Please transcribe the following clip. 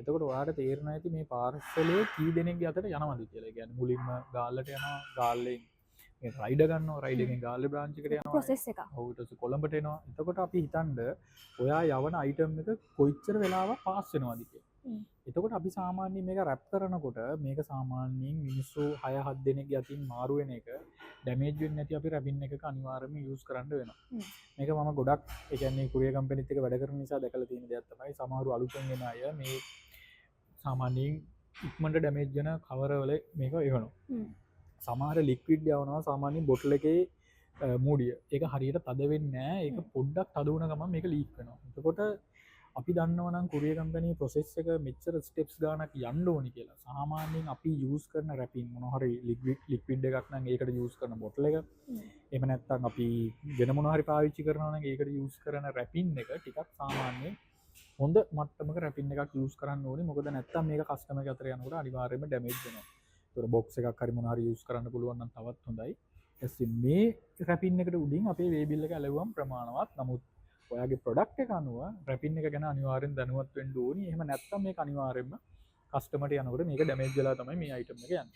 එතකොට ඔයාලට තේරෙනවා ඇති මේ පාර්සලය කී දෙනෙක්ගේ අතට යනවද කියලා. ඒ කියන්නේ මුලින්ම ගාල්ලට යනවා, ගාල්ලෙන් මේ රයිඩ ගන්නවා, රයිඩ් එකෙන් ගාල්ලේ බ්‍රාන්ච් එකට යනවා. ප්‍රොසෙස් එක. ඔව් ඊට පස්සේ කොළඹට එනවා. එතකොට අපි හිතන්න ඔයා යවන අයිටම් එක කොච්චර වෙලාවක් පාස් වෙනවද කියලා. එතකොට අපි සාමාන්‍යයෙන් මේක රැප් කරනකොට මේක සාමාන්‍යයෙන් මිනිස්සු 6-7 දෙනෙක් යටින් මාරු වෙන එක ඩැමේජ් වෙන්නේ නැති අපි රැපින් එකක අනිවාර්යයෙන්ම යූස් කරන්න වෙනවා. මේක මම ගොඩක් ඒ කියන්නේ කුරියර් කම්පැනිත් එක්ක වැඩ කරන නිසා දැකලා තියෙන දෙයක් තමයි සමහරව අලුතෙන් එන අය මේ සාමාන්‍යයෙන් ඉක්මනට ඩැමේජ් වෙන කවර වල මේක එවනවා. සමහර ලික්විඩ් යවනවා සාමාන්‍යයෙන් බොටල් එකේ මූඩිය. ඒක හරියට තද වෙන්නේ නැහැ. ඒක පොඩ්ඩක් තද වුණ ගමන් මේක ලීක් වෙනවා. එතකොට අපි දන්නවනම් කුරියර් කම්පැනි ප්‍රොසෙස් එක මෙච්චර ස්ටෙප්ස් ගානක් යන්න ඕනි කියලා. සාමාන්‍යයෙන් අපි යූස් කරන රැපින් මොනවා හරි ලික්විඩ් එකක් නම් ඒකට යූස් කරන බොටල් එක. එහෙම නැත්නම් අපි වෙන මොනවා හරි පාවිච්චි කරනවා නම් ඒකට යූස් කරන රැපින් එක ටිකක් සාමාන්‍යයෙන් හොඳ මට්ටමක රැපින් එකක් යූස් කරන්න ඕනේ. මොකද නැත්නම් මේක කස්ටමර් අතර යනකොට අනිවාර්යයෙන්ම ඩැමේජ් වෙනවා. ඒතර බොක්ස් එකක් හරි මොනවා හරි යූස් කරන්න පුළුවන් නම් තවත් හොඳයි. ඊට මේ රැපින් එකට උඩින් අපේ වේ බිල් එක ඇලවුවම් ප්‍රමාණවත්. නමුත් ඔයාගේ ප්‍රොඩක්ට් එක අනුව රැපින් එක ගැන අනිවාර්යෙන් දැනුවත් වෙන්න ඕනි. එහෙම නැත්නම් මේක අනිවාර්යෙන්ම කස්ටමර්ට යනකොට මේක ඩැමේජ් වෙලා තමයි මේ අයිටම් එක යන්නේ.